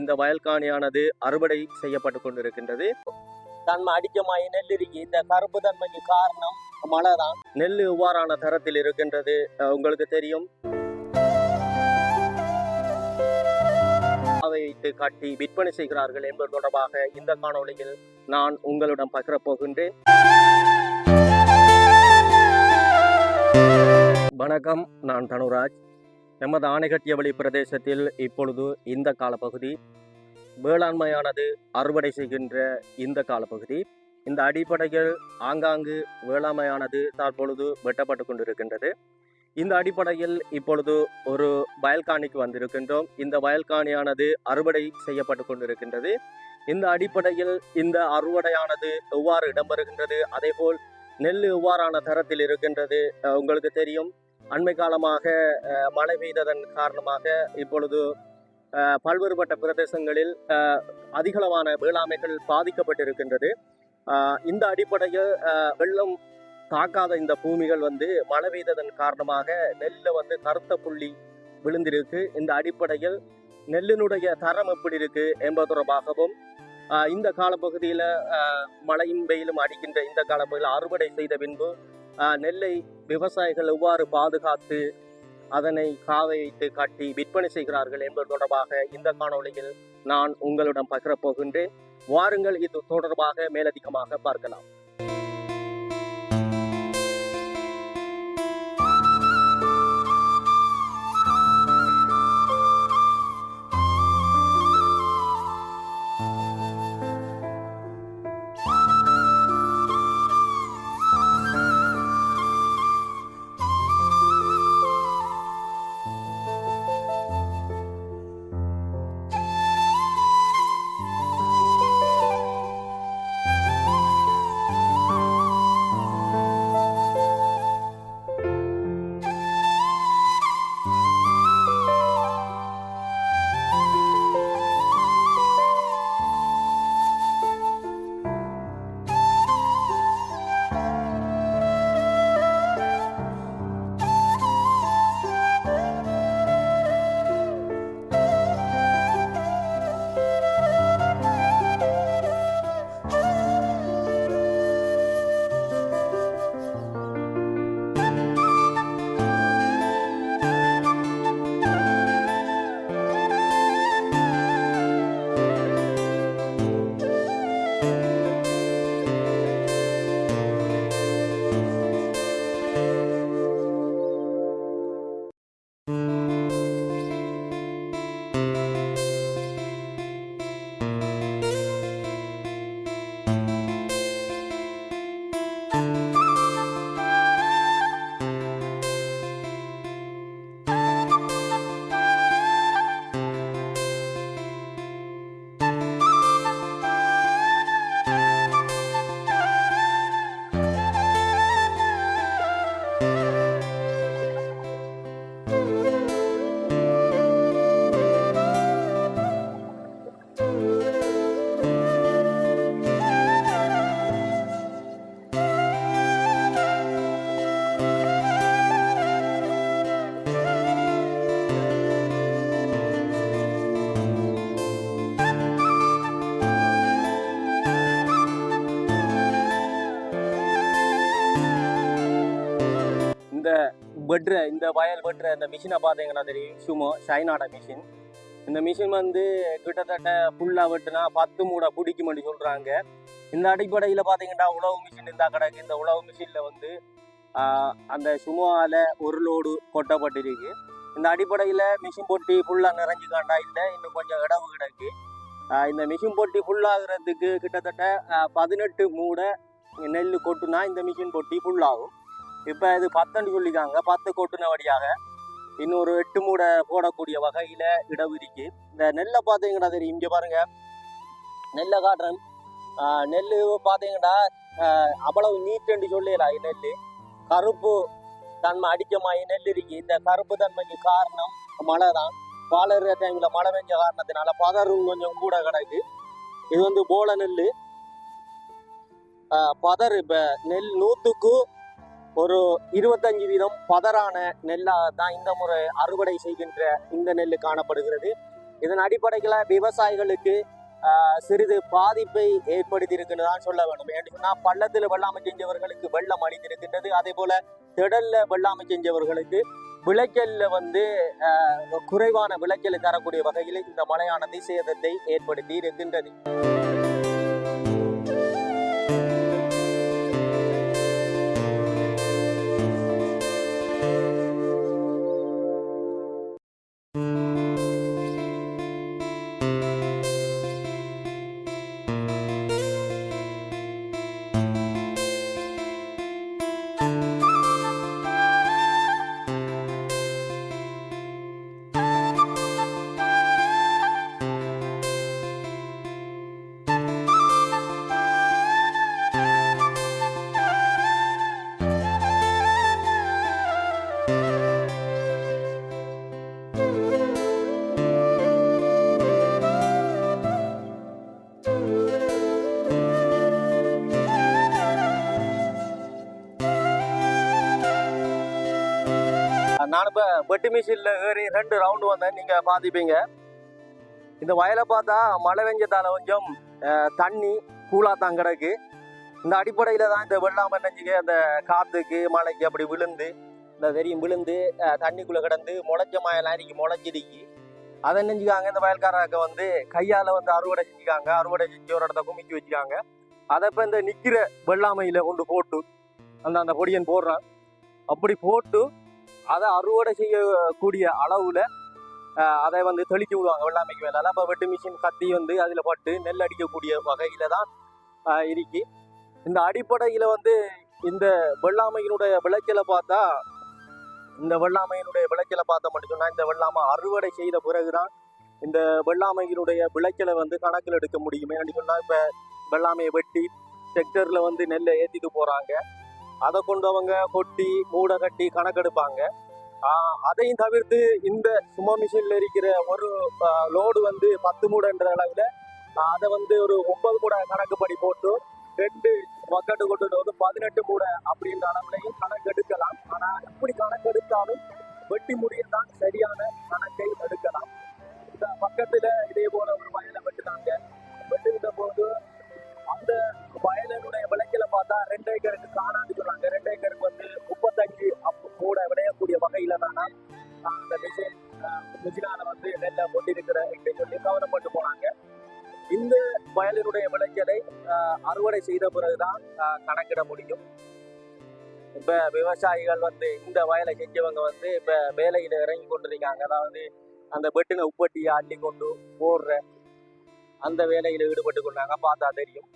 இந்த வயல்காணியானது அறுவடை செய்யப்பட்டு கொண்டிருக்கின்றது. தன்மை அடிக்கமாயி நெல் இருக்கு. இந்த கருப்பு தன்மைக்கு காரணம் மழை தான். நெல் இவ்வாறான தரத்தில் இருக்கின்றது. உங்களுக்கு தெரியும், வைத்து காட்டி விற்பனை செய்கிறார்கள் என்பது தொடர்பாக இந்த காணொளியில் நான் உங்களிடம் பகிரப் போகின்றேன். வணக்கம், நான் தனுராஜ். நமது ஆனைகட்டியவழி பிரதேசத்தில் இப்பொழுது இந்த காலப்பகுதி வேளாண்மையானது அறுவடை செய்கின்ற இந்த காலப்பகுதி. இந்த அடிப்படையில் ஆங்காங்கு வேளாண்மையானது தற்பொழுது வெட்டப்பட்டு கொண்டிருக்கின்றது. இந்த அடிப்படையில் இப்பொழுது ஒரு வயல்காணிக்கு வந்திருக்கின்றோம். இந்த வயல்காணியானது அறுவடை செய்யப்பட்டு கொண்டிருக்கின்றது. இந்த அடிப்படையில் இந்த அறுவடையானது எவ்வாறு இடம்பெறுகின்றது, அதேபோல் நெல் எவ்வாறான தரத்தில் இருக்கின்றது. உங்களுக்கு தெரியும், அண்மை காலமாக மழை பெய்ததன் காரணமாக இப்பொழுது பல்வேறுபட்ட பிரதேசங்களில் அதிகளவான வேளாண்மைகள் பாதிக்கப்பட்டிருக்கின்றது. இந்த அடிப்படையில் வெள்ளம் தாக்காத இந்த பூமிகள் மழை பெய்ததன் காரணமாக நெல்ல கருத்த புள்ளி விழுந்திருக்கு. இந்த அடிப்படையில் நெல்லினுடைய தரம் எப்படி இருக்கு என்பது தொடர்பாகவும், இந்த காலப்பகுதியில் மழையும் வெயிலும் அடிக்கின்ற இந்த காலப்பகுதியில் அறுவடை செய்த பின்பு நெல்லை விவசாயிகள் எவ்வாறு பாதுகாத்து அதனை காய வைத்து கட்டி விற்பனை செய்கிறார்கள் என்பது தொடர்பாக இந்த காணொளியில் நான் உங்களிடம் பகிரப் போகின்றேன். வாருங்கள், இது தொடர்பாக மேலதிகமாக பார்க்கலாம். இந்த வயல் வெட்டுற இந்த மிஷினை பார்த்தீங்கன்னா தெரியும், சுமோ சைனாட மிஷின். இந்த மிஷின் கிட்டத்தட்ட ஃபுல்லாக வெட்டுனா 10 மூடை பிடிக்கும்னு சொல்கிறாங்க. இந்த அடிப்படையில் பார்த்தீங்கன்னா உழவு மிஷின் இந்த கிடக்கு. இந்த உழவு மிஷினில் அந்த சுமோவால் ஒரு லோடு கொட்டப்பட்டிருக்கு. இந்த அடிப்படையில் மிஷின் பொட்டி ஃபுல்லாக நிறைஞ்சிக்காண்டா இல்லை, இன்னும் கொஞ்சம் இடவு கிடக்கு. இந்த மிஷின் பொட்டி ஃபுல்லாகிறதுக்கு கிட்டத்தட்ட 18 மூடை நெல் கொட்டுனா இந்த மிஷின் பொட்டி ஃபுல்லாகும். இப்போ இது 10 சொல்லிக்காங்க. 10 கொட்டுன வழியாக இன்னொரு 8 மூடை போடக்கூடிய வகையில் இடவு இருக்கு. இந்த நெல்லை பார்த்தீங்கன்னா தெரியும், இங்கே பாருங்க, நெல்லை காட்டுறேன். நெல் பார்த்தீங்கன்னா அவ்வளவு நீட்டுன்னு சொல்லலாம். நெல் கருப்பு தன்மை அடிக்கமாயி நெல் இருக்கு. இந்த கருப்பு தன்மைக்கு காரணம் மழை தான். பாலற டைமில் மழை பெஞ்ச காரணத்தினால பதரும் கொஞ்சம் கூட கிடக்கு. இது போல நெல் பதர். இப்போ நெல் 100க்கு ஒரு 25% பதரான நெல்லாக தான் இந்த முறை அறுவடை செய்கின்ற இந்த நெல் காணப்படுகிறது. இதன் அடிப்படையில் விவசாயிகளுக்கு சிறிது பாதிப்பை ஏற்படுத்தி இருக்குன்னு தான் சொல்ல வேண்டும். ஏன்னு சொன்னா பள்ளத்தில் வெள்ளாமை செஞ்சவர்களுக்கு வெள்ளம் அடித்திருக்கின்றது. அதே போல திடல்ல வெள்ளாமை செஞ்சவர்களுக்கு விளைச்சல்ல குறைவான விளைச்சலை தரக்கூடிய வகையில் இந்த மழையானது சேதத்தை ஏற்படுத்தி இருக்கின்றது. நான் இப்போ வெட்டு மிஷினில் ஏறி 2 ரவுண்டு வந்தேன். நீங்கள் பார்த்துப்பீங்க. இந்த வயலை பார்த்தா மழை வெஞ்சதால கொஞ்சம் தண்ணி கூலாத்தான் கிடக்கு. இந்த அடிப்படையில் தான் இந்த வெள்ளாமை நெஞ்சுக்கு அந்த காற்றுக்கு மழைக்கு அப்படி விழுந்து இந்த வெறியும் விழுந்து தண்ணிக்குள்ளே கிடந்து முளைச்ச மாயெல்லாம் இன்னைக்கு முளைச்சிடுக்கி அதை நெஞ்சுக்காங்க. இந்த வயல்காரங்க கையால் அறுவடை செஞ்சுக்காங்க. அறுவடை செஞ்சு ஒரு இடத்த குமிக்கி வச்சுக்காங்க. அதை இப்போ இந்த நிற்கிற வெள்ளாமையில் கொண்டு போட்டு அந்த பொடியன் போடுறான். அப்படி போட்டு அதை அறுவடை செய்யக்கூடிய அளவில் அதை தெளிச்சு விடுவாங்க வெள்ளாமைக்கு மேலே. அப்போ வெட்டு மிஷின் கத்தி அதில் பட்டு நெல் அடிக்கக்கூடிய வகையில் தான் இருக்கு. இந்த அடிப்படையில் இந்த வெள்ளாமையினுடைய விளைச்சலை பார்த்தா மட்டும் சொன்னால் இந்த வெள்ளாமை அறுவடை செய்த பிறகுதான் இந்த வெள்ளாமையினுடைய விளைச்சலை கணக்கில் எடுக்க முடியுமே. சொன்னால் இப்போ வெள்ளாமையை வெட்டி செக்டரில் நெல்லை ஏற்றிட்டு போகிறாங்க. அதை கொண்டு அவங்க கொட்டி மூடை கட்டி கணக்கெடுப்பாங்க. அதையும் தவிர்த்து இந்த சும்மா மிஷினில் இருக்கிற ஒரு லோடு 10 மூடைன்ற அளவில் அதை ஒரு 9 மூடை கணக்குப்படி போட்டு 2 பக்கெட்டு கொண்டு 18 மூடை அப்படின்ற அளவுலையும் கணக்கெடுக்கலாம். ஆனால் எப்படி கணக்கெடுத்தாலும் வெட்டி முடியத்தான் சரியான கணக்கை எடுக்கலாம். இந்த பக்கத்தில் இதே போல ஒரு வயலை வெட்டுனாங்க. வெட்டுகிட்ட போது அந்த வயலினுடைய விளைச்சலை பார்த்தா 2 ஏக்கருக்கு காணான்னு சொன்னாங்க. 2 ஏக்கருக்கு 35 மூடை விளையக்கூடிய வகையில தானா அந்த மிஷினால நெல்லை கொண்டிருக்கிற சொல்லி கவனப்பட்டு போனாங்க. இந்த வயலினுடைய விளைச்சலை அறுவடை செய்த பிறகுதான் கணக்கிட முடியும். இப்ப விவசாயிகள் இந்த வயலை செஞ்சவங்க இப்ப வேலையில இறங்கி கொண்டிருக்காங்க. அதாவது அந்த வெட்டின உப்பட்டியை அள்ளி கொண்டு போடுற அந்த வேலையில ஈடுபட்டு கொண்டாங்க. பார்த்தா தெரியும்.